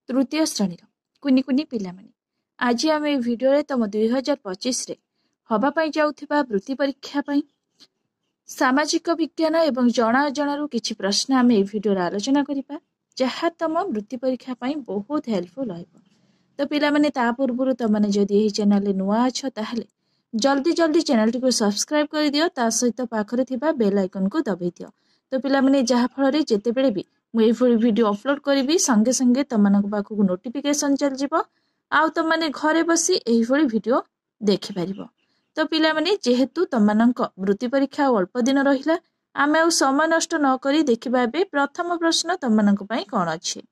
तृतीय श्रेणी कुनी कुनी पिलामाने आज आम ए भिडियो तुम 2025 रे हवापाई जाउथिबा वृत्ति परीक्षा पाई सामाजिक विज्ञान एवं जना अजणारू किछि प्रश्न आम ए भिडियो आलोचना करिपा जहाँ तुम वृत्ति परीक्षा पाई बहुत हेल्पफुल होइबो। तो पिलामाने ता पूर्व तुमने जदि एही चैनल नुआ अछ ताहले जल्दी जल्दी चैनल टी को सब्सक्राइब कर दियो ता सहित पाखरे थिबा बेल आइकन को दबाई दियो। तो पिलामाने जहाँ फल जेतेबेले भी मुझे वीडियो अपलोड करी संगे संगे तुम पाखक नोटिफिकेशन चल जिवो आउ तुमने घरे बसी एही वीडियो देखि परिबो। तो पिला माने जेहेतु तुमनक वृत्ति परीक्षा अल्प दिन रहिला आमे आ समय नष्ट न करी देखिबा बे प्रथम प्रश्न तुमनक पई कोन अछि।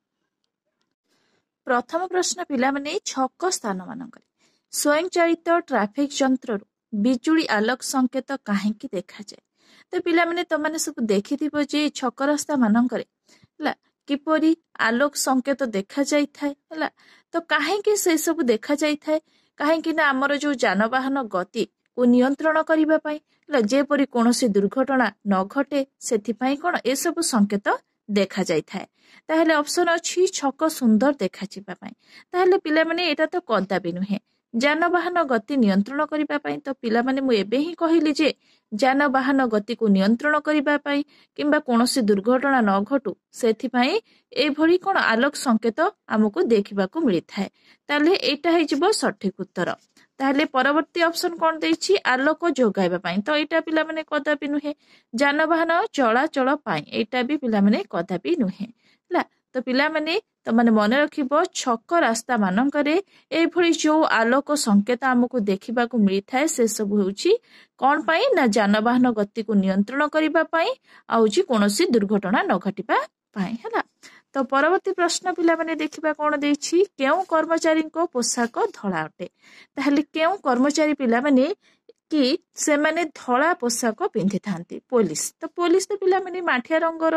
प्रथम प्रश्न पिला माने छक स्थान मानक स्वयंचालित ट्रैफिक जंत्र बिजुली आलोक संकेत काहेकि देखा जाए। तो पिला माने तुमने सब देखिथिबो जे छक रास्ता मानक किपरि आलोक संकेत देखा जाई थाए हला। तो काहेकि से सब देखा जाई थाए काहेकि ना हमर जो जानवाहन गति को नियंत्रण करिबा पई जेपरि कोनोसी दुर्घटना न घटे सेथिपई कोन ए सब संकेत देखा जाई थाए। ताहेले ऑप्शन अछि छक सुंदर देखा जिबा पई। ताहेले पिला माने एटा तो कदापि नुहे जानवाहन गति नियंत्रण करिबा पई। तो पिला माने मु एबे ही कहिली जे जानवाहन गति को नियंत्रण करिबा पई किंबा कोनोसी दुर्घटना न घटू सेथिपई ए भली कोन आलोक संकेत हमकु देखिबाकू मिली थाए। ताले एटा हे जिवो सठिक उत्तर। ताहले परवर्ती ऑप्शन कोन देछि आलोक जोगाइबा पई। तो एटा पिला माने कदापि नुहे जानवाहन चलाचल पई एटा भी पिला माने कदापि नुहे हला। तो पिला माने तमने मन रखिबो छक रास्ता मानकरे ए भली जो आलोक संकेत हमकु देखिबाकू मिली थाए से सब होउछि कोन पई ना जानवाहन गति को नियंत्रण करिबा पई आउ जी कोनोसी दुर्घटना न घटिबा पई हला। तो परवर्ती प्रश्न पिला माने देखिबा कोन देछि केउ कर्मचारी को पोशाक धळा अटे। ताहले केउ कर्मचारी पिला माने कि से माने धळा पोशाक पिंधि थांती पुलिस। तो पुलिस तो पिला माने माठिया रंगर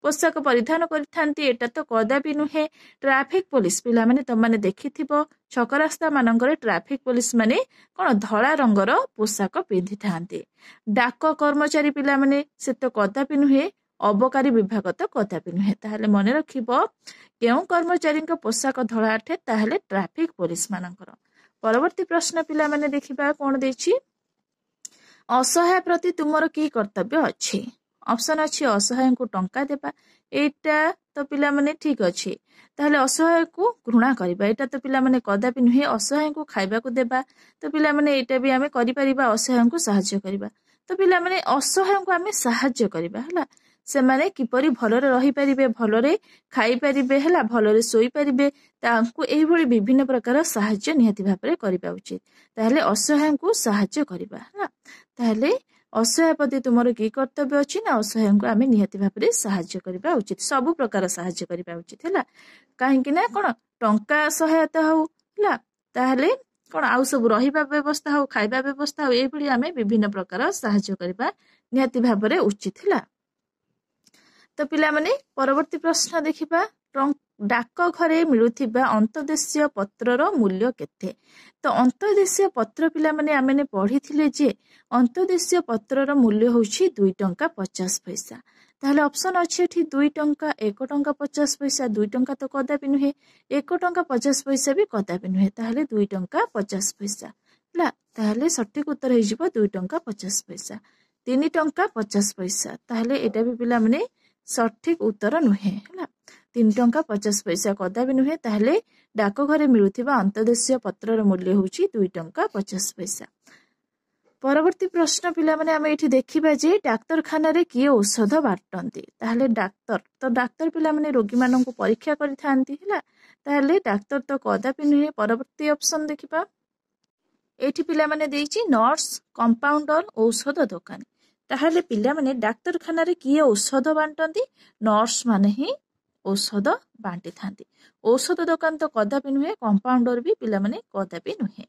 पोशाक परिधान करि थांती एटा तो कदापि नुहे ट्रैफिक पुलिस पिला माने त माने देखिथिबो छक रास्ता मानंगरे ट्रैफिक पुलिस माने कोन धळा रंगर पोशाक पिंधि थांती। डाक कर्मचारी पिला माने से तो कदापि नुहे अबकारी विभाग तो कदापि नुहे। ताहले मन रखिबो केउ कर्मचारी को पोशाक धळा अटे ताहले ट्रैफिक पुलिस मानंकर। परवर्ती प्रश्न पिला माने देखिबा कोन देछि असहाय प्रति तुमर की कर्तव्य अछि। ऑप्शन अछि असहाय को टंका देबा एटा तो पिला माने ठीक अछि। ताहले असहाय को घृणा करिबा एटा तो पिला माने कदापि नुहे असहाय को खाइबा को देबा। तो पिला माने एटा भी हमें करि परिबा असहाय को सहाय्य करिबा। तो पिला माने असहाय को हमें सहाय्य करिबा हला से माने किपरि भलरे रही परिबे भलरे खाई परिबे हला भलरे सोई परिबे तांकु एही भली विभिन्न प्रकार सहाय्य निहति भाबरे करिबा उचित। ताहले असहाय को सहाय्य करिबा हला। ताहले असहाय प्रति तुमर की कर्तव्य अछि ना असहाय को आमे निहति भाबरे सहाय्य करिबा उचित सब प्रकार सहाय्य करिबा उचित हला। काहेकि ना कोन टंका सहायता हो हला ताहले कोन आउ सब रहिबा व्यवस्था हो खाइबा व्यवस्था हो एही भली आमे विभिन्न प्रकार सहाय्य करिबा निहति भाबरे उचित हला। तो पिला माने परवर्ती प्रश्न देखिबा डाक घरे मिलुथिबा अंतदेशीय पत्रर मूल्य केते। तो अंतदेशीय पत्र पिला माने आमेने पढिथिले जे अंतदेशीय पत्रर मूल्य होछि 2 टंका 50 पैसा। ताहले ऑप्शन अछि एठी 2 टंका 1 टंका 50 पैसा 2 टंका तो कदापि नुहे 1 टंका 50 पैसा भी कदापि नुहे ताहले 2 टंका 50 पैसा ला। ताहले सठिक उत्तर हे जिवो 2 टंका 50 पैसा 3 टंका 50 पैसा। ताहले एटा भी पिला माने सठिक उत्तर नुहे हला 3 टंका 50 पैसा कदापि नुहे। ताहले डाक घरे मिलुथिबा अंतदेशीय पत्रर मूल्य होछि 2 टंका 50 पैसा। परवर्ती प्रश्न पिला माने आमे एठी देखिबा जे डाक्तरखाना रे किए औषध बाटंती। ताहले डाक्तर पिला माने रोगी मानन को परीक्षा करि थांती हला। ताहले डाक्तर तो कदापि नुहे। परवर्ती ऑप्शन देखिबा एठी पिला माने देछि नर्स कंपाउंडर औषध दुकान। ताहले पिला माने डाक्तरखाना रे किए औषध बांटंती नर्स माने ही औषध बांटी थांती। औषध दुकान तो कदापि नुहे कंपाउंडर भी पिला माने कदापि नुहे।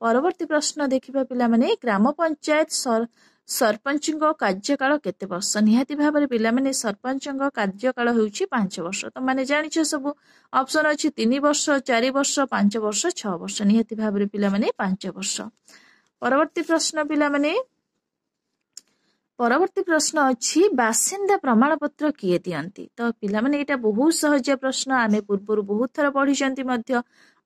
परवर्ती प्रश्न देखिबा पिला माने ग्राम पंचायत सरपंच कार्यकाल केते वर्ष। निहाती भाबरे पिला माने सरपंच कार्यकाल होउछि 5 वर्ष। तो माने जानिछ सब ऑप्शन अछि 3 वर्ष 4 वर्ष 5 वर्ष 6 वर्ष निहाती भाबरे पिला माने 5 वर्ष। परवर्ती प्रश्न पिला माने ପରବର୍ତ୍ତୀ ପ୍ରଶ୍ନ ଅଛି ବାସିନ୍ଦା ପ୍ରମାଣପତ୍ର କିଏ ଦିଅନ୍ତି? ତ ପିଲାମାନେ ଏଇଟା ବହୁତ ସହଜିଆ ପ୍ରଶ୍ନ, ଆମେ ପୂର୍ବରୁ ବହୁତ ଥର ପଢିଛନ୍ତି ମଧ୍ୟ।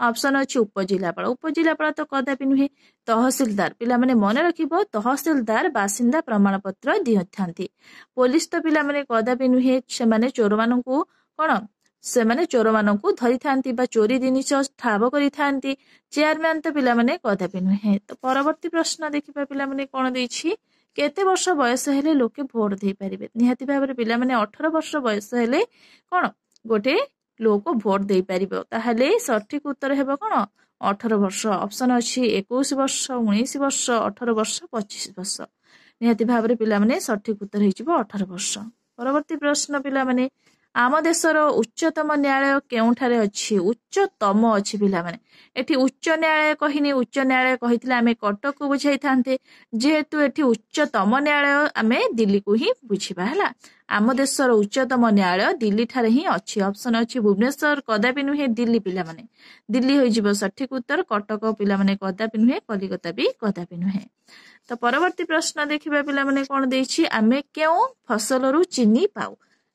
ଅପସନ ଅଛି ଉପଜିଲ୍ଲାପାଳ। ଉପଜିଲ୍ଲାପାଳ ତ କଦାପି ନୁହେଁ। ତହସିଲଦାର, ପିଲାମାନେ ମନେ ରଖିବ, ତହସିଲଦାର ବାସିନ୍ଦା ପ୍ରମାଣପତ୍ର ଦେଇଥାନ୍ତି। ପୋଲିସ ତ ପିଲାମାନେ କଦାପି ନୁହେଁ, ସେମାନେ ଚୋରମାନଙ୍କୁ ଧରିଥାନ୍ତି ବା ଚୋରି ଜିନିଷ ଠାବ କରିଥାନ୍ତି। ଚେୟାରମ୍ୟାନ ତ ପିଲାମାନେ କଦାପି ନୁହେଁ। ତ ପରବର୍ତ୍ତୀ ପ୍ରଶ୍ନ ଦେଖିବା ପିଲାମାନେ କଣ ଦେଇଛି, କେତେ ବର୍ଷ ବୟସ ହେଲେ ଲୋକେ ଭୋଟ ଦେଇପାରିବେ? ନିହାତି ଭାବରେ ପିଲାମାନେ 18 ବର୍ଷ ବୟସ ହେଲେ କଣ ଗୋଟେ ଲୋକ ଭୋଟ ଦେଇପାରିବ। ତାହେଲେ ସଠିକ ଉତ୍ତର ହେବ କଣ 18 ବର୍ଷ। ଅପସନ ଅଛି 21 ବର୍ଷ, 19 ବର୍ଷ, 18 ବର୍ଷ, 25 ବର୍ଷ। ନିହାତି ଭାବରେ ପିଲାମାନେ ସଠିକ ଉତ୍ତର ହେଇଯିବ 18 ବର୍ଷ। ପରବର୍ତ୍ତୀ ପ୍ରଶ୍ନ ପିଲାମାନେ, ଆମ ଦେଶର ଉଚ୍ଚତମ ନ୍ୟାୟାଳୟ କେଉଁଠାରେ ଅଛି? ଉଚ୍ଚତମ ଅଛି ପିଲାମାନେ, ଏଠି ଉଚ୍ଚ ନ୍ୟାୟାଳୟ କହିନି, ଉଚ୍ଚ ନ୍ୟାୟାଳୟ କହିଥିଲେ ଆମେ କଟକକୁ ବୁଝାଇଥାନ୍ତେ। ଯେହେତୁ ଏଠି ଉଚ୍ଚତମ ନ୍ୟାୟାଳୟ, ଆମେ ଦିଲ୍ଲୀକୁ ହିଁ ବୁଝିବା ହେଲା। ଆମ ଦେଶର ଉଚ୍ଚତମ ନ୍ୟାୟାଳୟ ଦିଲ୍ଲୀ ଠାରେ ହିଁ ଅଛି। ଅପସନ ଅଛି ଭୁବନେଶ୍ୱର, କଦାପି ନୁହେଁ, ଦିଲ୍ଲୀ ପିଲାମାନେ। ଦିଲ୍ଲୀ ହୋଇଯିବ ସଠିକ ଉତ୍ତର। କଟକ ପିଲାମାନେ କଦାପି ନୁହେଁ, କଲିକତା ବି କଦାପି ନୁହେଁ। ତ ପରବର୍ତ୍ତୀ ପ୍ରଶ୍ନ ଦେଖିବା ପିଲାମାନେ କଣ ଦେଇଛି, ଆମେ କେଉଁ ଫସଲରୁ ଚିନି ପାଉ?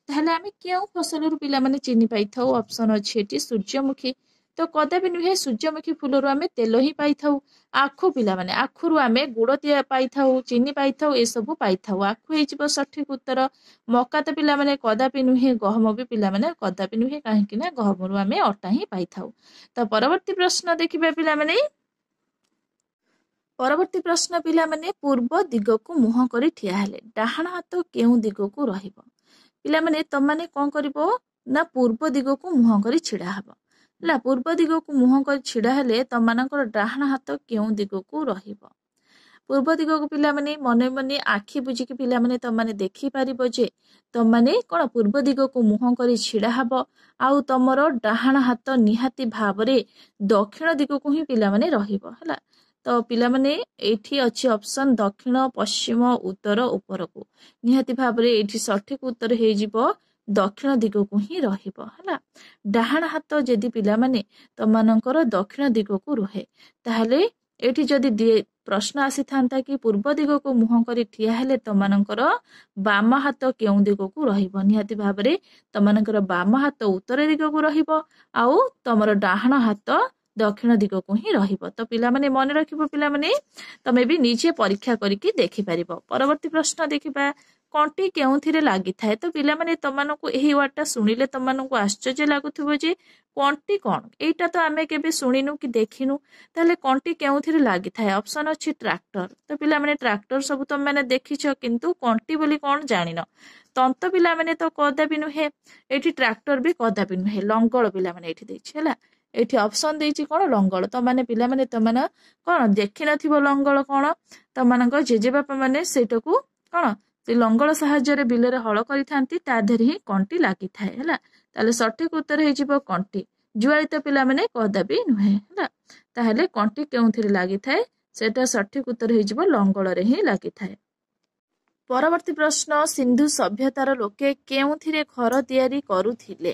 ତାହେଲେ ଆମେ କେଉଁ ଫସଲରୁ ପିଲାମାନେ ଚିନି ପାଇଥାଉ? ଅପସନ ଅଛି ଏଠି ସୂର୍ଯ୍ୟମୁଖୀ, ତ କଦାପି ନୁହେଁ, ସୂର୍ଯ୍ୟମୁଖୀ ଫୁଲରୁ ଆମେ ତେଲ ହିଁ ପାଇଥାଉ। ଆଖୁ ପିଲାମାନେ, ଆଖୁରୁ ଆମେ ଗୁଡ଼ ପାଇଥାଉ, ଚିନି ପାଇଥାଉ, ଏସବୁ ପାଇଥାଉ। ଆଖୁ ହେଇଯିବ ସଠିକ ଉତ୍ତର। ମକା ତ ପିଲାମାନେ କଦାପି ନୁହେଁ, ଗହମ ବି ପିଲାମାନେ କଦାପି ନୁହେଁ, କାହିଁକି ନା ଗହମରୁ ଆମେ ଅଟା ହିଁ ପାଇଥାଉ। ତ ପରବର୍ତ୍ତୀ ପ୍ରଶ୍ନ ଦେଖିବା ପିଲାମାନେ, ପରବର୍ତ୍ତୀ ପ୍ରଶ୍ନ ପିଲାମାନେ, ପୂର୍ବ ଦିଗକୁ ମୁହଁ କରି ଠିଆ ହେଲେ ଡାହାଣ ହାତ କେଉଁ ଦିଗକୁ ରହିବ? ପିଲାମାନେ ତମାନେ କଣ କରିବ ନା ପୂର୍ବ ଦିଗକୁ ମୁହଁ କରି ଛିଡା ହବ ହେଲା। ପୂର୍ବ ଦିଗକୁ ମୁହଁ କରି ଛିଡା ହେଲେ ତମାନଙ୍କର ଡାହାଣ ହାତ କେଉଁ ଦିଗକୁ ରହିବ? ପୂର୍ବ ଦିଗକୁ ପିଲାମାନେ ମନେ ମନେ ଆଖି ବୁଝିକି ପିଲାମାନେ ତମାନେ ଦେଖିପାରିବ ଯେ ତମାନେ କଣ ପୂର୍ବ ଦିଗକୁ ମୁହଁ କରି ଛିଡା ହବ, ଆଉ ତମର ଡାହାଣ ହାତ ନିହାତି ଭାବରେ ଦକ୍ଷିଣ ଦିଗକୁ ହିଁ ପିଲାମାନେ ରହିବ ହେଲା। ତ ପିଲାମାନେ ଏଇଠି ଅଛି ଅପସନ ଦକ୍ଷିଣ, ପଶ୍ଚିମ, ଉତ୍ତର, ଉପରକୁ। ନିହାତି ଭାବରେ ଏଇଠି ସଠିକ ଉତ୍ତର ହେଇଯିବ ଦକ୍ଷିଣ ଦିଗକୁ ହିଁ ରହିବ ହେଲା। ଡାହାଣ ହାତ ଯଦି ପିଲାମାନେ ତମାନଙ୍କର ଦକ୍ଷିଣ ଦିଗକୁ ରୁହେ, ତାହେଲେ ଏଇଠି ଯଦି ପ୍ରଶ୍ନ ଆସିଥାନ୍ତା କି ପୂର୍ବ ଦିଗକୁ ମୁହଁ କରି ଠିଆ ହେଲେ ତମାନଙ୍କର ବାମ ହାତ କେଉଁ ଦିଗକୁ ରହିବ? ନିହାତି ଭାବରେ ତମାନଙ୍କର ବାମ ହାତ ଉତ୍ତର ଦିଗକୁ ରହିବ, ଆଉ ତମର ଡାହାଣ ହାତ ଦକ୍ଷିଣ ଦିଗକୁ ହିଁ ରହିବ। ତ ପିଲାମାନେ ମନେ ରଖିବ, ପିଲାମାନେ ତମେ ବି ନିଜେ ପରୀକ୍ଷା କରିକି ଦେଖିପାରିବ। ପରବର୍ତ୍ତୀ ପ୍ରଶ୍ନ ଦେଖିବା, କଣ୍ଟି କେଉଁଥିରେ ଲାଗିଥାଏ? ତ ପିଲାମାନେ ତମାନଙ୍କୁ ଏହି ୱାର୍ଡଟା ଶୁଣିଲେ ତମାନଙ୍କୁ ଆଶ୍ଚର୍ଯ୍ୟ ଲାଗୁଥିବ ଯେ କଣ୍ଟି କଣ? ଏଇଟା ତ ଆମେ କେବେ ଶୁଣିନୁ କି ଦେଖିନୁ, ତାହେଲେ କଣ୍ଟି କେଉଁଥିରେ ଲାଗିଥାଏ? ଅପସନ ଅଛି ଟ୍ରାକ୍ଟର। ତ ପିଲାମାନେ ଟ୍ରାକ୍ଟର ସବୁ ତମେ ଦେଖିଛ, କିନ୍ତୁ କଣ୍ଟି ବୋଲି କଣ ଜାଣିନ। ତନ୍ତ ପିଲାମାନେ ତ କଦାପି ନୁହେଁ, ଏଠି ଟ୍ରାକ୍ଟର ବି କଦାପି ନୁହେଁ, ଲଙ୍ଗଳ ପିଲାମାନେ ଏଠି ଦେଇଛି ହେଲା। ଏଠି ଅପସନ ଦେଇଛି କଣ ଲଙ୍ଗଳ। ତମାନେ ପିଲାମାନେ ତମାନେ କଣ ଦେଖିନଥିବ ଲଙ୍ଗଳ କଣ, ତମାନଙ୍କ ଜେଜେବାପା ମାନେ ସେଇଟାକୁ କଣ ସେ ଲଙ୍ଗଳ ସାହାଯ୍ୟରେ ବିଲରେ ହଳ କରିଥାନ୍ତି, ତା ଦେହରେ ହିଁ କଣ୍ଟି ଲାଗିଥାଏ ହେଲା। ତାହେଲେ ସଠିକ ଉତ୍ତର ହେଇଯିବ କଣ୍ଟି। ଜୁଆଳି ତ ପିଲାମାନେ କଦାପି ନୁହେଁ ହେଲା। ତାହେଲେ କଣ୍ଟି କେଉଁଥିରେ ଲାଗିଥାଏ? ସେଟା ସଠିକ ଉତ୍ତର ହେଇଯିବ ଲଙ୍ଗଳରେ ହିଁ ଲାଗିଥାଏ। ପରବର୍ତ୍ତୀ ପ୍ରଶ୍ନ, ସିନ୍ଧୁ ସଭ୍ୟତାର ଲୋକେ କେଉଁଥିରେ ଘର ତିଆରି କରୁଥିଲେ?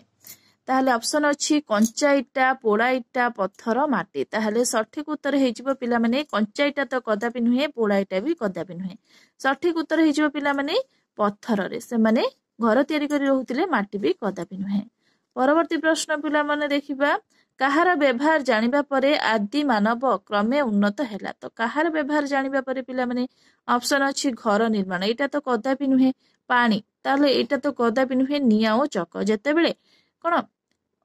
ତାହେଲେ ଅପସନ ଅଛି କଞ୍ଚା ଇଟା, ପୋଡା ଇଟା, ପଥର, ମାଟି। ତାହେଲେ ସଠିକ ଉତ୍ତର ହେଇଯିବ ପିଲାମାନେ କଞ୍ଚା ଇଟା ତ କଦାପି ନୁହେଁ, ପୋଡା ଇଟା ବି କଦାପି ନୁହେଁ। ସଠିକ ଉତ୍ତର ହେଇଯିବ ପିଲାମାନେ ପଥରରେ ସେମାନେ ଘର ତିଆରି କରି ରହୁଥିଲେ, ମାଟି ବି କଦାପି ନୁହେଁ। ପରବର୍ତ୍ତୀ ପ୍ରଶ୍ନ ପିଲାମାନେ ଦେଖିବା, କାହାର ବ୍ୟବହାର ଜାଣିବା ପରେ ଆଦି ମାନବ କ୍ରମେ ଉନ୍ନତ ହେଲା? ତ କାହାର ବ୍ୟବହାର ଜାଣିବା ପରେ ପିଲାମାନେ ଅପସନ ଅଛି ଘର ନିର୍ମାଣ, ଏଇଟା ତ କଦାପି ନୁହେଁ। ପାଣି, ତାହେଲେ ଏଇଟା ତ କଦାପି ନୁହେଁ। ନିଆଁ ଓ ଚକ, ଯେତେବେଳେ କଣ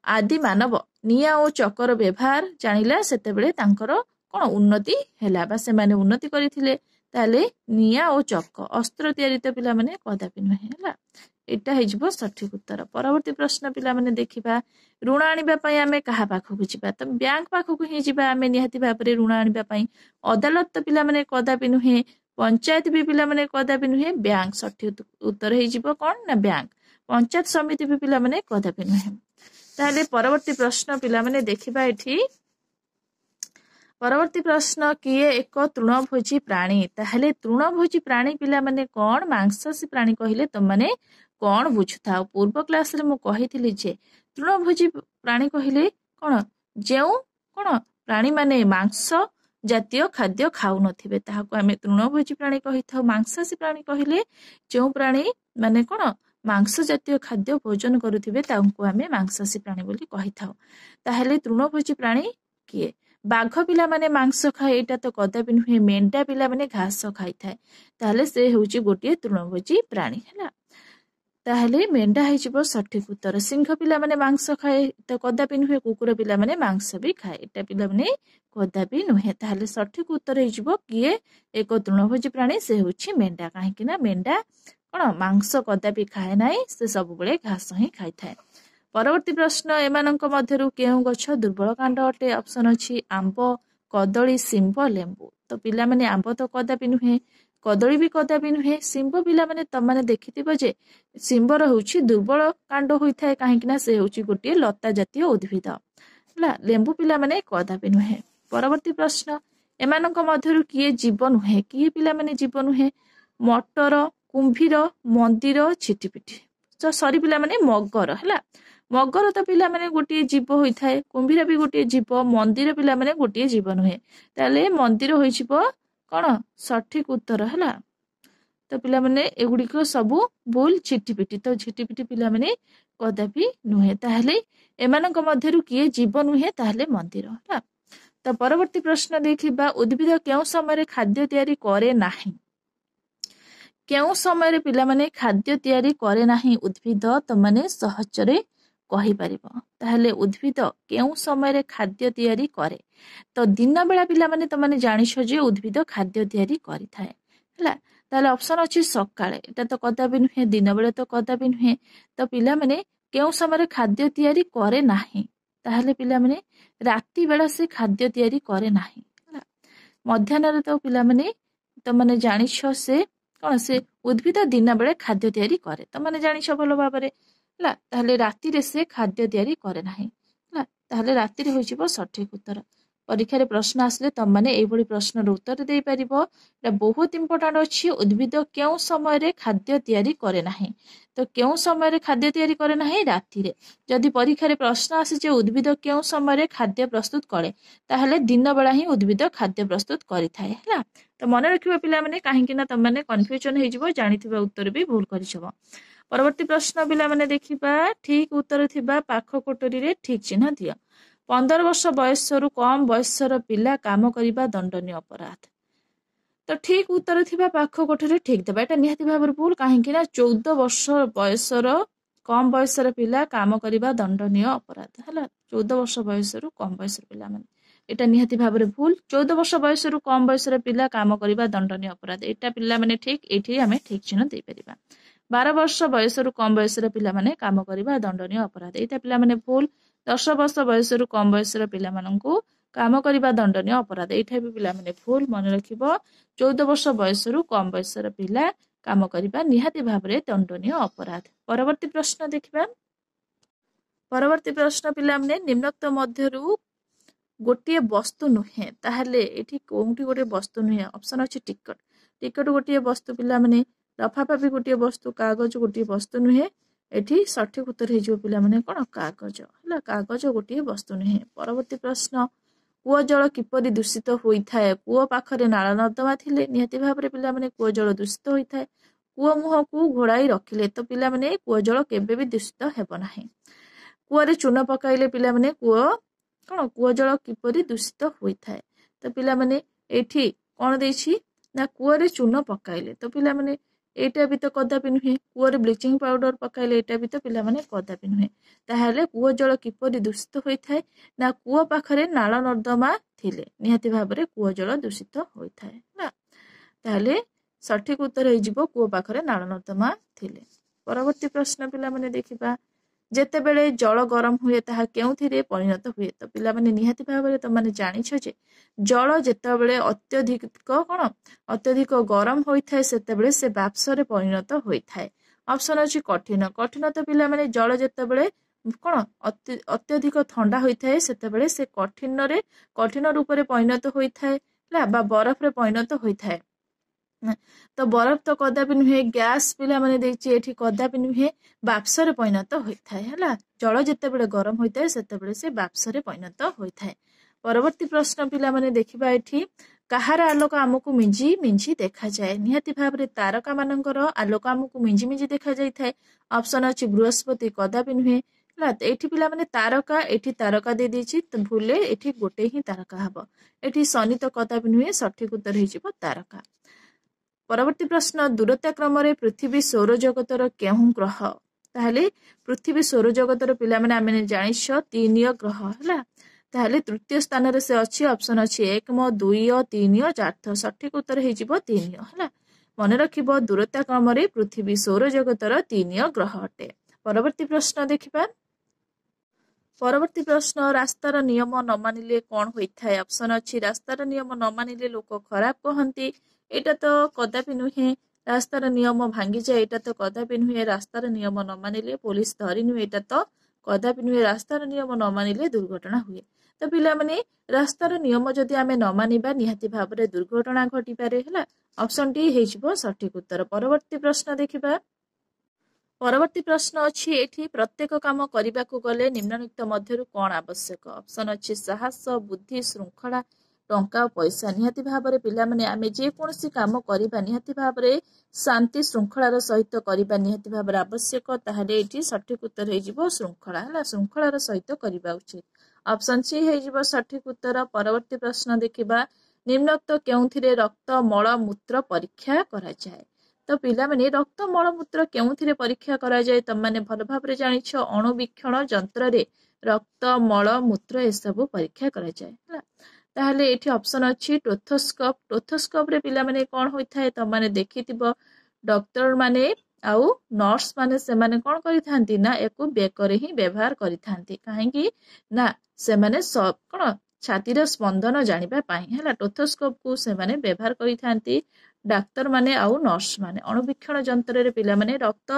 ଆଦି ମାନବ ନିଆଁ ଓ ଚକର ବ୍ୟବହାର ଜାଣିଲା, ସେତେବେଳେ ତାଙ୍କର କଣ ଉନ୍ନତି ହେଲା ବା ସେମାନେ ଉନ୍ନତି କରିଥିଲେ। ତାହେଲେ ନିଆଁ ଓ ଚକ, ଅସ୍ତ୍ର ତିଆରି ତ ପିଲାମାନେ କଦାପି ନୁହେଁ ହେଲା। ଏଇଟା ହେଇଯିବ ସଠିକ ଉତ୍ତର। ପରବର୍ତ୍ତୀ ପ୍ରଶ୍ନ ପିଲାମାନେ ଦେଖିବା, ଋଣ ଆଣିବା ପାଇଁ ଆମେ କାହା ପାଖକୁ ଯିବା? ତ ବ୍ୟାଙ୍କ ପାଖକୁ ହିଁ ଯିବା ଆମେ ନିହାତି ଭାବରେ ଋଣ ଆଣିବା ପାଇଁ। ଅଦାଲତ ତ ପିଲାମାନେ କଦାପି ନୁହେଁ, ପଞ୍ଚାୟତ ବି ପିଲାମାନେ କଦାପି ନୁହେଁ, ବ୍ୟାଙ୍କ ସଠିକ ଉତ୍ତର ହେଇଯିବ କଣ ନା ବ୍ୟାଙ୍କ। ପଞ୍ଚାୟତ ସମିତି ବି ପିଲାମାନେ କଦାପି ନୁହେଁ। ତାହେଲେ ପରବର୍ତ୍ତୀ ପ୍ରଶ୍ନ ପିଲାମାନେ ଦେଖିବା ଏଠି, ପରବର୍ତ୍ତୀ ପ୍ରଶ୍ନ, କିଏ ଏକ ତୃଣଭୋଜୀ ପ୍ରାଣୀ? ତାହେଲେ ତୃଣଭୋଜୀ ପ୍ରାଣୀ ପିଲାମାନେ କଣ? ମାଂସାଶୀ ପ୍ରାଣୀ କହିଲେ ତମାନେ କଣ ବୁଝୁଥାଉ? ପୂର୍ବ କ୍ଲାସରେ ମୁଁ କହିଥିଲି ଯେ ତୃଣଭୋଜୀ ପ୍ରାଣୀ କହିଲେ କଣ, ଯେଉଁ କଣ ପ୍ରାଣୀ ମାନେ ମାଂସ ଜାତୀୟ ଖାଦ୍ୟ ଖାଉନଥିବେ ତାହାକୁ ଆମେ ତୃଣଭୋଜୀ ପ୍ରାଣୀ କହିଥାଉ। ମାଂସାଶୀ ପ୍ରାଣୀ କହିଲେ ଯେଉଁ ପ୍ରାଣୀ ମାନେ କଣ ମାଂସ ଜାତୀୟ ଖାଦ୍ୟ ଭୋଜନ କରୁଥିବେ ତାଙ୍କୁ ଆମେ ମାଂସାଶୀ ପ୍ରାଣୀ ବୋଲି କହିଥାଉ। ତାହେଲେ ତୃଣଭୋଜୀ ପ୍ରାଣୀ କିଏ? ବାଘ ପିଲାମାନେ ମାଂସ ଖାଏ ଏଇଟା ତ କଦାପି ନୁହେଁ। ମେଣ୍ଢା ପିଲାମାନେ ଘାସ ଖାଇଥାଏ ତାହେଲେ ସେ ହେଉଛି ଗୋଟିଏ ତୃଣଭୋଜୀ ପ୍ରାଣୀ ହେଲା। ତାହେଲେ ମେଣ୍ଢା ହେଇଯିବ ସଠିକ ଉତ୍ତର। ସିଂହ ପିଲାମାନେ ମାଂସ ଖାଏ ତ କଦାପି ନୁହେଁ। କୁକୁର ପିଲାମାନେ ମାଂସ ବି ଖାଏ ଏଟା ପିଲାମାନେ କଦାପି ନୁହେଁ। ତାହେଲେ ସଠିକ ଉତ୍ତର ହେଇଯିବ କିଏ ଏକ ତୃଣଭୋଜୀ ପ୍ରାଣୀ ସେ ହେଉଛି ମେଣ୍ଢା। କାହିଁକି ନା ମେଣ୍ଢା କଣ ମାଂସ କଦାପି ଖାଏ ନାହିଁ ସେ ସବୁବେଳେ ଘାସ ହିଁ ଖାଇଥାଏ। ପରବର୍ତ୍ତୀ ପ୍ରଶ୍ନ ଏମାନଙ୍କ ମଧ୍ୟରୁ କେଉଁ ଗଛ ଦୁର୍ବଳ କାଣ୍ଡ ଅଟେ? ଅପସନ ଅଛି ଆମ୍ବ, କଦଳୀ, ଶିମ୍ବ, ଲେମ୍ବୁ। ତ ପିଲାମାନେ ଆମ୍ବ ତ କଦାପି ନୁହେଁ, କଦଳୀ ବି କଦାପି ନୁହେଁ। ଶିମ୍ବ ପିଲାମାନେ ତମାନେ ଦେଖିଥିବ ଯେ ଶିମ୍ବର ହେଉଛି ଦୁର୍ବଳ କାଣ୍ଡ ହୋଇଥାଏ କାହିଁକି ନା ସେ ହେଉଛି ଗୋଟିଏ ଲତା ଜାତୀୟ ଉଦ୍ଭିଦ ହେଲା। ଲେମ୍ବୁ ପିଲାମାନେ କଦାପି ନୁହେଁ। ପରବର୍ତ୍ତୀ ପ୍ରଶ୍ନ ଏମାନଙ୍କ ମଧ୍ୟରୁ କିଏ ଜୀବ ନୁହେଁ? କିଏ ପିଲାମାନେ ଜୀବ ନୁହେଁ? ମଟର, କୁମ୍ଭୀର, ମନ୍ଦିର, ଝିଟିପିଟି। ସରି ପିଲାମାନେ ମଗର ହେଲା। ମଗର ତ ପିଲାମାନେ ଗୋଟିଏ ଜୀବ ହୋଇଥାଏ, କୁମ୍ଭୀର ବି ଗୋଟିଏ ଜୀବ, ମନ୍ଦିର ପିଲାମାନେ ଗୋଟିଏ ଜୀବ ନୁହେଁ। ତାହେଲେ ମନ୍ଦିର ହୋଇଯିବ କଣ ସଠିକ ଉତ୍ତର ହେଲା। ତ ପିଲାମାନେ ଏଗୁଡିକ ସବୁ ଭୁଲ। ଝିଟିପିଟି ତ ଝିଟିପିଟି ପିଲାମାନେ କଦାପି ନୁହେଁ। ତାହେଲେ ଏମାନଙ୍କ ମଧ୍ୟରୁ କିଏ ଜୀବ ନୁହେଁ? ତାହେଲେ ମନ୍ଦିର ହେଲା। ତ ପରବର୍ତ୍ତୀ ପ୍ରଶ୍ନ ଦେଖିବା ଉଦ୍ଭିଦ କେଉଁ ସମୟରେ ଖାଦ୍ୟ ତିଆରି କରେ ନାହିଁ? କେଉଁ ସମୟରେ ପିଲାମାନେ ଖାଦ୍ୟ ତିଆରି କରେ ନାହିଁ ଉଦ୍ଭିଦ ତମାନେ ସହଜରେ କହିପାରିବ? ତାହେଲେ ଉଦ୍ଭିଦ କେଉଁ ସମୟରେ ଖାଦ୍ୟ ତିଆରି କରେ? ତ ଦିନ ବେଳା ପିଲାମାନେ ତମାନେ ଜାଣିଛ ଯେ ଉଦ୍ଭିଦ ଖାଦ୍ୟ ତିଆରି କରିଥାଏ ହେଲା। ତାହେଲେ ଅପସନ ଅଛି ସକାଳେ ଏଟା ତ କଦାପି ନୁହେଁ, ଦିନ ବେଳେ ତ କଦାପି ନୁହେଁ। ତ ପିଲାମାନେ କେଉଁ ସମୟରେ ଖାଦ୍ୟ ତିଆରି କରେ ନାହିଁ? ତାହେଲେ ପିଲାମାନେ ରାତି ବେଳା ସେ ଖାଦ୍ୟ ତିଆରି କରେ ନାହିଁ ହେଲା। ମଧ୍ୟାହ୍ନରେ ତ ପିଲାମାନେ ତମାନେ ଜାଣିଛ ସେ କଣ ସେ ଉଦ୍ଭିଦ ଦିନ ବେଳେ ଖାଦ୍ୟ ତିଆରି କରେ ତମାନେ ଜାଣିଛ ଭଲ ଭାବରେ ହେଲା। ତାହେଲେ ରାତିରେ ସେ ଖାଦ୍ୟ ତିଆରି କରେ ନାହିଁ ହେଲା। ତାହେଲେ ରାତିରେ ହୋଇଯିବ ସଠିକ ଉତ୍ତର। ପରୀକ୍ଷାରେ ପ୍ରଶ୍ନ ଆସିଲେ ତମାନେ ଏଇଭଳି ପ୍ରଶ୍ନର ଉତ୍ତର ଦେଇପାରିବ। ଏଟା ବହୁତ ଇମ୍ପୋର୍ଟାଣ୍ଟ ଅଛି। ଉଦ୍ଭିଦ କେଉଁ ସମୟରେ ଖାଦ୍ୟ ତିଆରି କରେ ନାହିଁ? ତ କେଉଁ ସମୟରେ ଖାଦ୍ୟ ତିଆରି କରେ ନାହିଁ? ରାତିରେ। ଯଦି ପରୀକ୍ଷାରେ ପ୍ରଶ୍ନ ଆସେ ଯେ ଉଦ୍ଭିଦ କେଉଁ ସମୟରେ ଖାଦ୍ୟ ପ୍ରସ୍ତୁତ କରେ ତାହେଲେ ଦିନ ବେଳା ହିଁ ଉଦ୍ଭିଦ ଖାଦ୍ୟ ପ୍ରସ୍ତୁତ କରିଥାଏ ହେଲା। ତ ମନେ ରଖିବା ପିଲାମାନେ କାହିଁକି ନା ତମାନେ କନଫ୍ୟୁଜନ ହେଇଯିବ, ଜାଣିଥିବା ଉତ୍ତର ବି ଭୁଲ କରିଯିବ। ପରବର୍ତ୍ତୀ ପ୍ରଶ୍ନ ପିଲାମାନେ ଦେଖିବା ଠିକ ଉତ୍ତର ଥିବା ପାଖ କୋଠରୀରେ ଠିକ ଚିହ୍ନ ଦିଅ। 15 ବର୍ଷ ବୟସରୁ କମ ବୟସର ପିଲା କାମ କରିବା ଦଣ୍ଡନୀୟ ଅପରାଧ। ତ ଠିକ ଉତ୍ତର ଥିବା ପାଖ କୋଠରୀରେ ଠିକ ଦେବା ଏଟା ନିହାତି ଭାବରେ ଭୁଲ। କାହିଁକି ନା 14 ବର୍ଷ ବୟସର କମ ବୟସର ପିଲା କାମ କରିବା ଦଣ୍ଡନୀୟ ଅପରାଧ ହେଲା। 14 ବର୍ଷ ବୟସରୁ କମ ବୟସର ପିଲାମାନେ ଏଟା ନିହାତି ଭାବରେ ଭୁଲ। 14 ବର୍ଷ ବୟସରୁ କମ ବୟସର ପିଲା କାମ କରିବା ଦଣ୍ଡନୀୟ ଅପରାଧ ଏଟା ପିଲାମାନେ ଠିକ। ଏଇଠି ଆମେ ଠିକ ଚିହ୍ନ ଦେଇପାରିବା। 12 ବର୍ଷ ବୟସରୁ କମ ବୟସର ପିଲାମାନେ କାମ କରିବା ଦଣ୍ଡନୀୟ ଅପରାଧ ଏଇଟା ପିଲାମାନେ ଭୁଲ। 10 ବର୍ଷ ବୟସରୁ କମ ବୟସର ପିଲାମାନଙ୍କୁ କାମ କରିବା ଦଣ୍ଡନୀୟ ଅପରାଧ ଏଇଟା ବି ପିଲାମାନେ ଭୁଲ। ମନେ ରଖିବ 14 ବର୍ଷ ବୟସରୁ କମ ବୟସର ପିଲା କାମ କରିବା ନିହାତି ଭାବରେ ଦଣ୍ଡନୀୟ ଅପରାଧ। ପରବର୍ତ୍ତୀ ପ୍ରଶ୍ନ ଦେଖିବା। ପରବର୍ତ୍ତୀ ପ୍ରଶ୍ନ ପିଲାମାନେ ନିମ୍ନୋକ୍ତ ମଧ୍ୟରୁ ଗୋଟିଏ ବସ୍ତୁ ନୁହେଁ। ତାହେଲେ ଏଠି କୋଉଠି ଗୋଟେ ବସ୍ତୁ ନୁହେଁ? ଅପସନ ଅଛି ଟିକଟ। ଟିକଟ ଗୋଟିଏ ବସ୍ତୁ ପିଲାମାନେ, ଲଫାଫା ବି ଗୋଟିଏ ବସ୍ତୁ, କାଗଜ ଗୋଟିଏ ବସ୍ତୁ ନୁହେଁ। ଏଠି ସଠିକ ଉତ୍ତର ହେଇଯିବ ପିଲାମାନେ କଣ କାଗଜ ହେଲା। କାଗଜ ଗୋଟିଏ ବସ୍ତୁ ନୁହେଁ। ପରବର୍ତ୍ତୀ ପ୍ରଶ୍ନ କୂଅ ଜଳ କିପରି ଦୂଷିତ ହୋଇଥାଏ? କୂଅ ପାଖରେ ନାଳ ନର୍ଦ୍ଦମା ଥିଲେ ନିହାତି ଭାବରେ ପିଲାମାନେ କୂଅ ଜଳ ଦୂଷିତ ହୋଇଥାଏ। କୂଅ ମୁହଁକୁ ଘୋଡ଼ାଇ ରଖିଲେ ତ ପିଲାମାନେ କୂଅ ଜଳ କେବେ ବି ଦୂଷିତ ହେବ ନାହିଁ। କୂଅରେ ଚୂନ ପକାଇଲେ ପିଲାମାନେ କୂଅ ଜଳ କିପରି ଦୂଷିତ ହୋଇଥାଏ? ତ ପିଲାମାନେ ଏଇଠି କଣ ଦେଇଛି ନା କୂଅରେ ଚୂନ ପକାଇଲେ ତ ପିଲାମାନେ ଏଇଟା ବି ତ କଦାପି ନୁହେଁ। କୂଅରେ ବ୍ଲିଚିଂ ପାଉଡର ପକାଇଲେ ଏଇଟା ବି ତ ପିଲାମାନେ କଦାପି ନୁହେଁ। ତାହେଲେ କୂଅ ଜଳ କିପରି ଦୂଷିତ ହୋଇଥାଏ ନା କୂଅ ପାଖରେ ନାଳ ନର୍ଦ୍ଦମା ଥିଲେ ନିହାତି ଭାବରେ କୂଅ ଜଳ ଦୂଷିତ ହୋଇଥାଏ ହେଲା। ତାହେଲେ ସଠିକ ଉତ୍ତର ହେଇଯିବ କୂଅ ପାଖରେ ନାଳ ନର୍ଦ୍ଦମା ଥିଲେ। ପରବର୍ତ୍ତୀ ପ୍ରଶ୍ନ ପିଲାମାନେ ଦେଖିବା ଯେତେବେଳେ ଜଳ ଗରମ ହୁଏ ତାହା କେଉଁଥିରେ ପରିଣତ ହୁଏ? ତ ପିଲାମାନେ ନିହାତି ଭାବରେ ତମାନେ ଜାଣିଛ ଯେ ଜଳ ଯେତେବେଳେ ଅତ୍ୟଧିକ ଗରମ ହୋଇଥାଏ ସେତେବେଳେ ସେ ବାଷ୍ପରେ ପରିଣତ ହୋଇଥାଏ। ଅପସନ ଅଛି କଠିନ। କଠିନ ତ ପିଲାମାନେ ଜଳ ଯେତେବେଳେ ଅତ୍ୟଧିକ ଥଣ୍ଡା ହୋଇଥାଏ ସେତେବେଳେ ସେ କଠିନ ରୂପରେ ପରିଣତ ହୋଇଥାଏ ହେଲା ବା ବରଫରେ ପରିଣତ ହୋଇଥାଏ। ତ ବରଫ ତ କଦାପି ନୁହେଁ। ଗ୍ୟାସ ପିଲାମାନେ ଦେଇଛି ଏଠି କଦାପି ନୁହେଁ। ବାଷ୍ପରେ ପରିଣତ ହୋଇଥାଏ ହେଲା। ଜଳ ଯେତେବେଳେ ଗରମ ହୋଇଥାଏ ସେତେବେଳେ ସେ ବାଷ୍ପରେ ପରିଣତ ହୋଇଥାଏ। परवर्ती प्रश्न पिला माने देखिबा एठी काहार आलोक आमको मिंजी मिंजी देखा जाए निहाती भाबरे तारका मानकर आलोक आमको मिंजी मिंजी देखा जाय थाए ऑप्शन अछि बृहस्पति कदापि नुहे ला एठी पिला माने तारका एठी तारका दे देछि त भूले एठी गोटे ही तारका हबो एठी शनि तो कदापि नुहे सठिक उत्तर हे जिवो तारका। परवर्ती प्रश्न दूरता क्रम रे पृथ्वी सौर जगतर केहु ग्रह ताहले पृथ्वी सौर जगतर पिला माने आमे जानिछ तीन ग्रह हला ताहले तृतीय स्थान रे से अछि ऑप्शन अछि 1 2 3 4 सठिक उत्तर हे जिवो 3 हला मन रखिबो दूरता क्रम रे पृथ्वी सौर जगतर 3 ग्रह अटे। परवर्ती प्रश्न देखिबा परवर्ती प्रश्न रास्तार नियम न मानिले कौन होइथाय ऑप्शन अछि रास्तार नियम न मानिले लोक खराब कहंती एटा तो कदापि नुहे रास्तार नियम भांगी जाए एटा तो कदापि नुहे रास्तार नियम न मानिले पुलिस धरि नुहे एटा तो कदापि नुहे रास्तार नियम न मानिले दुर्घटना हुए तो पिला माने रास्तार नियम जदि आमे न मानिबा निहाती भाबरे दुर्घटना घटी पारे हला ऑप्शन डी हे जिवो सठिक उत्तर। परवर्ती प्रश्न देखिबा परवर्ती प्रश्न अछि एठी प्रत्येक काम करिबाकू गले निम्नलिखित मध्यरु कोन आवश्यक ऑप्शन अछि साहस बुद्धि श्रृंखला टंका पैसा निहाती भाबरे पिला माने आमे जे कोनसी काम करिबा निहाती भाबरे शांति श्रृंखलार सहित करिबा निहाती भाबरे आवश्यक ताहले एठी सठिक उत्तर हे जिवो श्रृंखला हला श्रृंखलार सहित करिबा उचित ऑप्शन सी हे जिवो सठिक उत्तर। परवर्ती प्रश्न देखिबा निम्नलिखित केउथिरे रक्त मल मूत्र परीक्षा करा जाय तो पिला माने रक्त मल मूत्र केउथिरे परीक्षा करा जाय त माने भल भाबरे जानिछ अणुवीक्षण यंत्र रे रक्त मल मूत्र ए सब परीक्षा करा जाय हला ताहले एठी ऑप्शन अछि टोथोस्कोप रे पिला माने कोन होइथाय त माने देखितिबो डॉक्टर माने आउ नर्स माने से माने कोन करिथांती ना एको बेकरे ही व्यवहार करिथांती काहेकि ना से माने सब कोन छातीर स्पंदन जानिबा पाई हला टोथोस्कोप को से माने व्यवहार करिथांती डाक्टर माने आउ नर्स माने अणुवीक्षण यंत्र रे पिला माने रक्त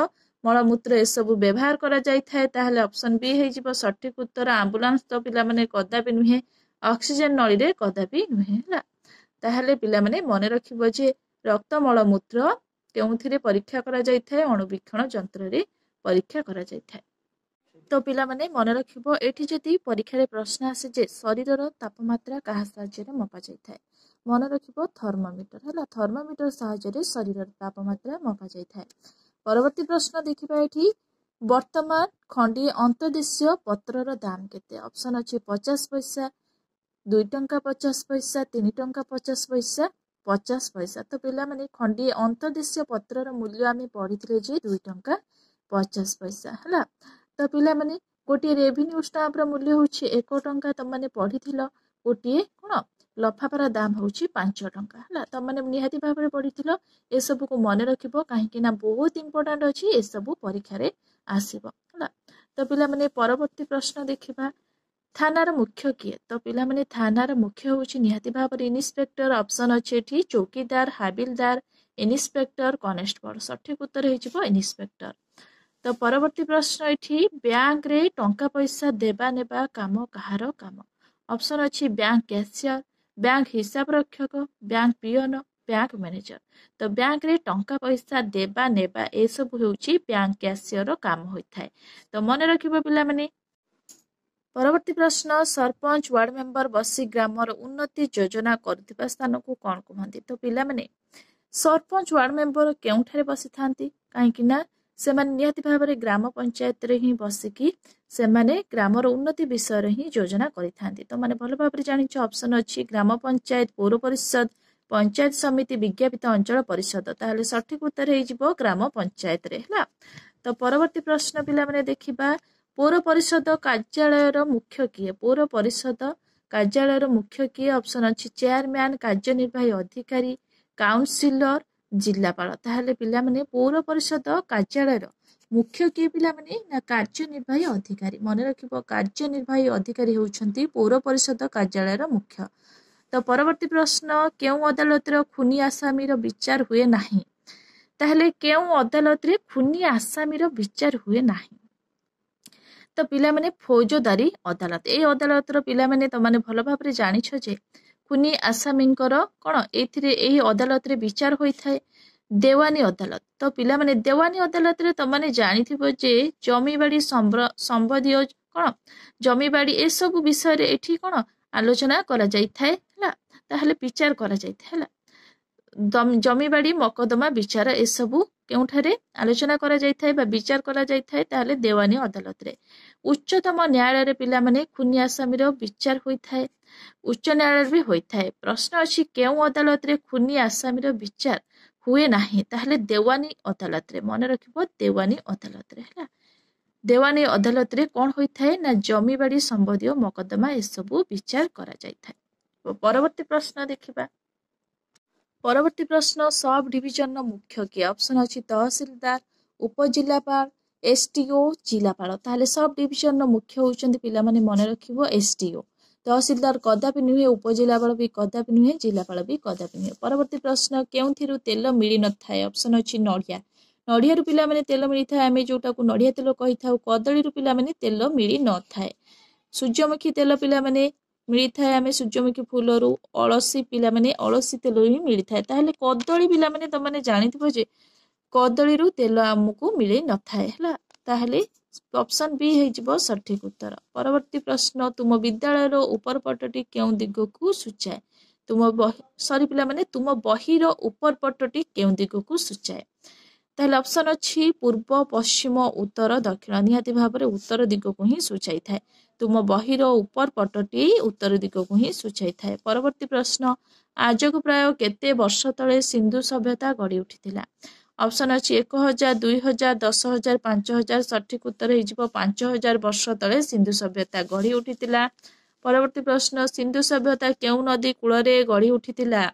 मलमूत्र ए सब व्यवहार करा जाय थाए ताहले ऑप्शन बी हे जिवो सठिक उत्तर। एम्बुलेंस तो पिला माने कदापि नुहे ऑक्सीजन नळी रे कदापि नुहे हला ताहले पिला माने मने रखिबो जे रक्त मलमूत्र केउथिरे परीक्षा करा जाय थाए अणुवीक्षण यंत्र रे परीक्षा करा जाय थाए तो पिला माने मने रखिबो एठी जति परीक्षा रे प्रश्न आसे जे शरीरर तापमात्रा काहा साहाय्य रे मपा जाय थाए मन रखिबो थर्मोमीटर हला थर्मोमीटर साहाय्य रे शरीरर तापमात्रा मपा जाय थाए। परवर्ती प्रश्न देखिबा एठी वर्तमान खंडी अंतदेशीय पत्रर दाम केते ऑप्शन अछि 50 पैसा 2 टंका 50 पैसा 3 टंका 50 पैसा 50 पैसा तो पिला माने खंडी अंतदेशीय पत्रर मूल्य आमे पढिथिले जे 2 टंका 50 पैसा हला तो पिला माने गोटे रेवेन्यू स्टाम्प र मूल्य होछि 1 टंका त माने पढिथिलो गोटे कोन लफाफार दाम होछि 5 टंका हला त माने निहाती भाबरे पढिथिलो ए सब को मने रखिबो काहेकि ना बहुत इंपोर्टेंट अछि ए सब परीक्षा रे आसीबो हला तो पिला माने परवर्ती प्रश्न देखिबा थानार मुख्य किए तो पिला माने थानार मुख्य होछि निहाती भाबरे इन्स्पेक्टर ऑप्शन अछि एठी चौकीदार हाबिलदार इन्स्पेक्टर कनेस्टेबल सठिक उत्तर हे जिवो इन्स्पेक्टर। तो परवर्ती प्रश्न एठी बैंक रे टंका पैसा देबा नेबा काम कहार काम ऑप्शन अछि बैंक कैशियर बैंक हिसाब रक्षक बैंक पियन बैंक मैनेजर तो बैंक रे टंका पैसा देबा नेबा ए सब होउची बैंक कैशियर काम होइथाय तो मन रखिबो पिला माने। परवर्ती प्रश्न सरपंच वार्ड मेंबर बसी ग्रामर उन्नति योजना करथिबा स्थान को कोन कहंती तो पिला माने सरपंच वार्ड मेंबर केउठारे बसी थांती काहेकि ना से माने निहाती भाबरे ग्राम पंचायत रे ही बसिकी से माने ग्रामर उन्नति विषय रे ही योजना करिथांती तो माने भल भाबरे जानिछ ऑप्शन अछि ग्राम पंचायत पौर परिषद पंचायत समिति विज्ञापित अंचल परिषद ताहले सठिक उत्तर हे जिवो ग्राम पंचायत रे हला। तो परवर्ती प्रश्न पिला माने देखिबा पौर परिषद कार्यालय रो मुख्य किए पौर परिषद कार्यालय रो मुख्य किए ऑप्शन अछि चेयरमैन कार्यनिर्वाही अधिकारी काउंसिलर जिल्लापाल ताहले पिला माने पौर परिषद कार्यालय रो मुख्य किए पिला माने ना कार्यनिर्वाही अधिकारी मन रखिबो कार्यनिर्वाही अधिकारी होउछंती पौर परिषद कार्यालय रो मुख्य। तो परवर्ती प्रश्न केउ अदालत रो खुनी आसामी रो विचार हुए नाही ताहले केउ अदालत रे खुनी आसामी रो विचार हुए नाही तो पिला माने फौजदारी अदालत ए अदालत रो पिला माने त माने भल भाबरे जानिछ जे खुनी आसामींकर कोन एथिरे एही अदालत रे विचार होई थाए देवानी अदालत तो पिला माने देवानी अदालत रे त माने जानिथिबो जे जमीबाड़ी संबंधी कोन जमीबाड़ी ए सब विषय रे एठी कोन आलोचना करा जाइथाए हला ताहले विचार करा जाइथाए हला जमीबाड़ी मकदमा विचार ए सबु केउठारे आलोचना करा जाइथाए बा विचार करा जाइथाए ताहले देवानी अदालत रे उच्चतम न्यायालय रे पिला माने खुनी आसामी रो विचार होइथाए उच्च न्यायालय भी होइथाए प्रश्न अछि केउ अदालत रे खुनी आसामी रो विचार हुए नाही ताहले देवानी अदालत रे मन रखिबो देवानी अदालत रे हला देवानी अदालत रे कोन होइथाए ना जमीबाड़ी संबंधी मकदमा ए सबु विचार करा जाइथाए परवर्ती प्रश्न देखिबा परवर्ती प्रश्न सब डिविजन मुख्य किए ऑप्शन अछि तहसीलदार उपजिल्लापाल एसटीओ जिलापाल ताहले सब डिविजन मुख्य होउचंदी पिला माने मन रखिबो एसटीओ तहसीलदार कदापि नुहे उपजिल्लापाल भी कदापि नुहे जिलापाल भी कदापि नुहे परवर्ती प्रश्न केउथिरु तेल मिली न थाए ऑप्शन अछि नडिया नडिया रु पिला माने तेल मिली थाए आमे जोटा को नडिया तेल कहि थाउ कदली रु पिला माने तेल मिली न थाए सूर्यमुखी तेल पिला माने मिली थाए आमे सूर्यमुखी फूल रु अलसी पिला माने अलसी तेल ही मिली थाए ताहले कदली पिला माने त माने जानिथिबो जे कदली रु तेल हमकु मिली न थाए हला ताहले ऑप्शन बी हे जिवो सठिक उत्तर परवर्ती प्रश्न तुम विद्यालय रो ऊपर पटटी केउ दिगो को सूचाए तुम सॉरी पिला माने तुम बही रो ऊपर पटटी केउ दिगो को सूचाए ताहले ऑप्शन अछि पूर्व पश्चिम उत्तर दक्षिण निहाती भाबरे उत्तर दिगो को ही सूचाई थाए तुम बहीर ऊपर पटटी उत्तर दिगो को ही सूचाई थाए परवर्ती प्रश्न आज को प्राय केते वर्ष तले सिंधु सभ्यता गढ़ी उठिथिला ऑप्शन अछि 1000 2000 10000 5000 सठिक उत्तर हे जिवो 5000 वर्ष तले सिंधु सभ्यता गढ़ी उठिथिला परवर्ती प्रश्न सिंधु सभ्यता केउ नदी कूल रे गढ़ी उठिथिला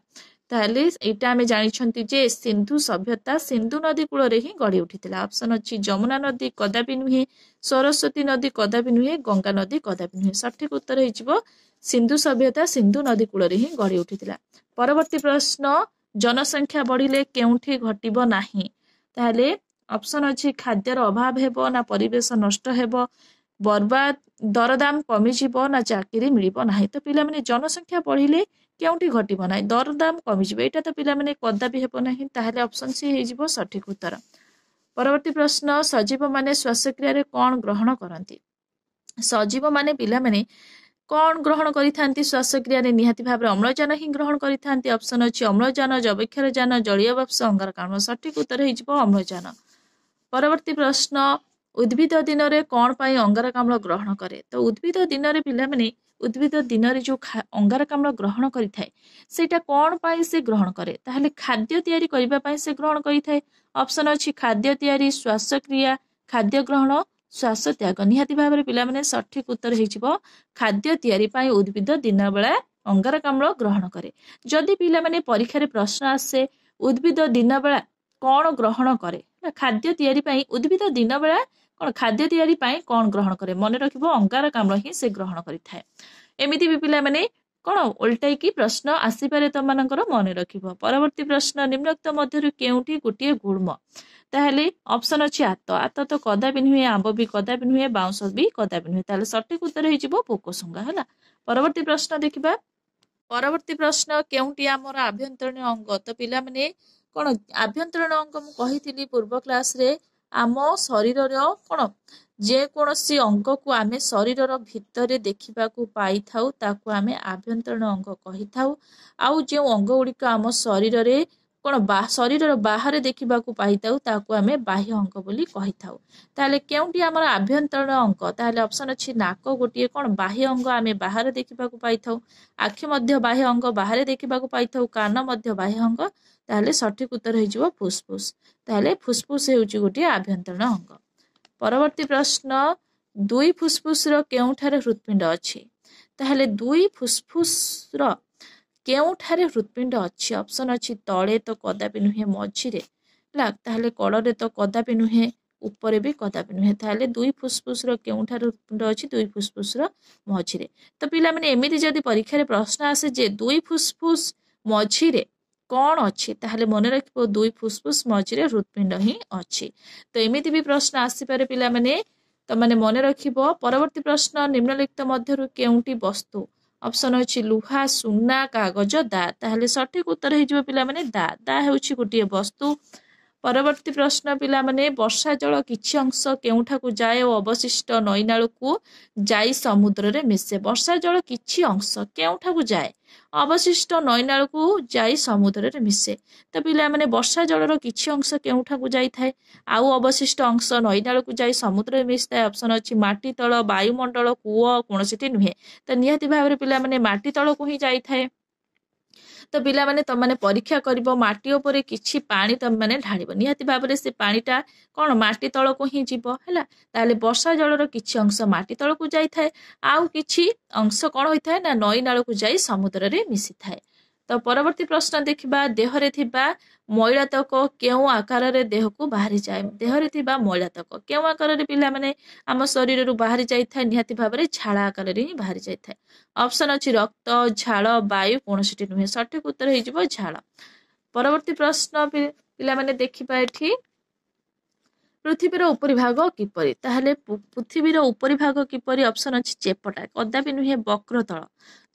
ताहले एटा हमें जानिछंती जे सिंधु सभ्यता सिंधु नदी कूल रे ही गढ़ी उठिथिला ऑप्शन अछि जमुना नदी कदापि नुहे सरस्वती नदी कदापि नुहे गंगा नदी कदापि नुहे सठिक उत्तर हे जिवो सिंधु सभ्यता सिंधु नदी कूल रे ही गढ़ी उठिथिला परवर्ती प्रश्न जनसंख्या बढ़िले केउठी घटिबो नाही ताहले ऑप्शन अछि खाद्यर अभाव हेबो ना परिवेश नष्ट हेबो बर्बाद दरदाम कमी जीवो ना चाकरी मिलिबो नाही तो पिला माने जनसंख्या बढ़िले केउठी घटिबो नाही दरदाम कमी जीवो एटा तो पिला माने कदापि हेबो नाही ताहले ऑप्शन सी हे जिवो सठिक उत्तर परवर्ती प्रश्न सजीव माने श्वासक्रिया रे कोन ग्रहण करंती सजीव माने पिला माने कोन ग्रहण करिथांती श्वासक्रिया रे निहाती भाबरे अम्लजान ही ग्रहण करिथांती ऑप्शन अछि अम्लजान जबक्षारजान जलीय वाष्प अंगारकाम्ल सठिक उत्तर हे जिवो अम्लजान परवर्ती प्रश्न उद्भिद दिन रे कोन पई अंगारकाम्ल ग्रहण करे तो उद्भिद दिन रे पिला माने उद्भिद दिन रे जो अंगारकाम्ल ग्रहण करिथाय सेटा कोन पई से ग्रहण करे ताहले खाद्य तयारी करिबा पई से ग्रहण करिथाय ऑप्शन अछि खाद्य तयारी श्वासक्रिया खाद्य ग्रहण श्वास त्याग निहाती भाबरे पिला माने सठिक उत्तर हे जिवो खाद्य तयारी पई उद्भिद दिन बेला अंगारकाम्ल ग्रहण करे जदि पिला माने परीक्षा रे प्रश्न आसे उद्भिद दिन बेला कोन ग्रहण करे खाद्य तयारी पई उद्भिद दिन बेला कोन खाद्य तयारी पई कोन ग्रहण करे मन रखिबो अंगारकाम्ल ही से ग्रहण करिथाय एमिति भी पिला माने कोन उल्टाई की प्रश्न आसी पारे त मानकर मन रखिबो परवर्ती प्रश्न निम्नलिखित मध्यरु केउठी गोटिए गुल्म ताहले ऑप्शन अछि आत आत तो कदापि नुहे आंब भी कदापि नुहे बाउंस भी कदापि नुहे ताहले सठिक उत्तर हे जिवो पोकोसुंगा हला परवर्ती प्रश्न देखिबा परवर्ती प्रश्न केउठी हमर आभ्यंतरण अंग तो पिला माने कोन आभ्यंतरण अंग मु कहिथिली पूर्व क्लास रे आम शरीर रो कोन जे कोनसी अंग को आमे शरीर भितर देखा पाई थाउ ताकू आमे आभ्यंतरण अंग कहि थाउ आउ जे अंग गुड़िक आम शरीर रे कोन शरीर बाहर देखा पाई थाउ ताकू आमे बाह्य अंग बोली कहि थाउ ताले केउटी हमर आभ्यंतरण अंग ताले ऑप्शन अछि नाक गोटिए कोन बाह्य अंग आमे बाहर देखा पाई थाउ आखि मध्य बाह्य अंग बाहर देखा पाई थाउ कान मध्य बाह्य अंग ताले सठिक उत्तर हे जिवो फुसफुस ताले फुसफुस हेउची गोटिए आभ्यंतरण अंग परवर्ती प्रश्न दुई फुसफुस रो केउठारे हृदपिंड अछि ताहले दुई फुसफुस रो केउठारे हृदपिंड अछि ऑप्शन अछि तळे तो कदापि नुहे मझिरे ला ताहले कड़रे तो कदापि नुहे ऊपर भी कदापि नुहे ताहले दुई फुसफुस रो केउठारे हृदपिंड अछि दुई फुसफुस रो मझिरे तो पिला माने एमिति जदि परीक्षा रे प्रश्न आसे जे दुई फुसफुस मझिरे कौन अच्छी ताहले मन रखिबो दुई फुसफुस मझिरे हृदपिंड ही अच्छी तो एमिति भी प्रश्न आसी पारे पिला माने तो माने मन रखिबो परवर्ती प्रश्न निम्नलिखित मध्यरु केउटी वस्तु ऑप्शन अछि लुहा सुना कागज दा ताहले सठिक उत्तर हे जिवो पिला माने दा दा हेउछि गोटिए वस्तु परवर्ती प्रश्न पिला माने वर्षा जल किछि अंश केउठाकू जाए और अवशिष्ट नईनालू जाई समुद्र रे मिसे। वर्षा जल किछि अंश केउठाकू जाए अवशिष्ट नईनालू जाई समुद्र रे मिसे। तो पिला माने वर्षा जलर किछि अंश केउठाकू जाई थाए आउ अवशिष्ट अंश नईनालू जाई समुद्र रे मिसताए। ऑप्शन अछि माटी तळ वायुमंडल कूओ कोनोसिटी नुहे। तो निहाती भाबरे पिला माने माटी तळकू ही जाई थाए। तो पिला माने तमने परीक्षा करिवो माटी उपरे किछि पानी तमने ढाळिबो निहाती भाबरे से पानीटा कोन माटी तळकू ही जीवो हैला। ताले वर्षा जलर किछि अंश माटी तळकू जाई थाए आउ किछि अंश कोन होई थाए ना नई नाळकू जाई समुद्र रे मिसी थाए। तो परवर्ती प्रश्न देखिबा देहरे थिबा मैलातक केउ आकार रे देह को बाहरी जाए। देहरे थिबा मैलातक केउ आकार रे पिला माने आम शरीर रु बाहरी जाई थाए निहाती भाबरे झाड़ा आकार रे ही बाहरी जाई थाए। ऑप्शन अछि रक्त झाड़ वायु कोनोसिटी नुहे। सठिक उत्तर हे जिवो झाड़। परवर्ती प्रश्न पिला माने देखिबा एठी पृथ्वीर उपरी भाग किपरि। ताहले पृथ्वीर उपरी भाग किपरि ऑप्शन अछि चेपटा कदापि नुहे वक्रतल।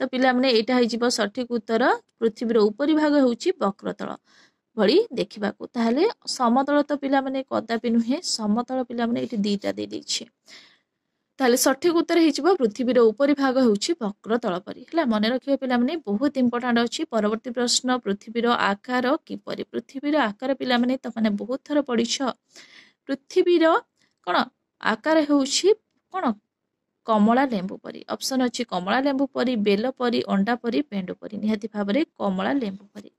तो पिला माने एटा हे जिवो सठिक उत्तर पृथ्वीर उपरी भाग होउची वक्रतल भଳି देखिबाकू। ताहले समतल तो पिला माने कदापि नुहे समतल पिला माने एठी दीटा दे दैछि। ताहले सठिक उत्तर हे जिवो पृथ्वीर उपरी भाग होउची वक्रतल परि हला मने रखियो पिला माने बहुत इंपोर्टेंट अछि। परवर्ती प्रश्न पृथ्वीर आकार किपरि। पृथ्वीर आकार पिला माने त माने बहुत थर पढिछ। पृथ्वीर कोन आकार होउची कोन कमला लेंबू परी। ऑप्शन अछि कमला लेंबू परी बेल परी अंडा परी पेंडू परी निहाती भाबरे कमला लेंबू परी।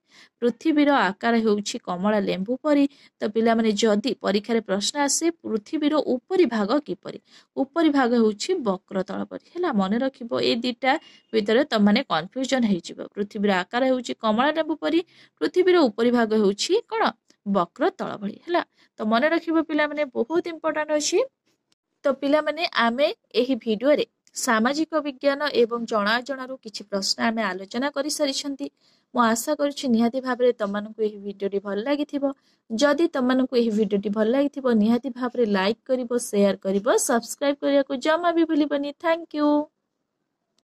पृथ्वीर आकार होउची कमला लेंबू परी। तो पिला माने जदि परीक्षा रे प्रश्न आसे पृथ्वीर उपरी भाग किपरि उपरी भाग होउची वक्रतल परी हला मने रखिबो। ए दिटा भितरे त माने कंफ्यूजन हे जिवो। पृथ्वीर आकार होउची कमला लेंबू परी पृथ्वीर उपरी भाग होउची कोन वक्रतल भଳି हला। तो मने रखिबो पिला माने बहुत इंपोर्टेंट अछि। तो पिला माने आमे एही वीडियो रे सामाजिक विज्ञान एवं जणाजणारू किछि प्रश्न आमे आलोचना करि सरिछंती। मो आशा करूछि निहाती भाबरे तमनकु एही वीडियोटी भल लागिथिबो। जदि तमनकु एही वीडियोटी भल लागिथिबो निहाती भाबरे लाइक करिवो शेयर करिवो सब्सक्राइब करिया को जमा भी भूलिबनी। Thank you.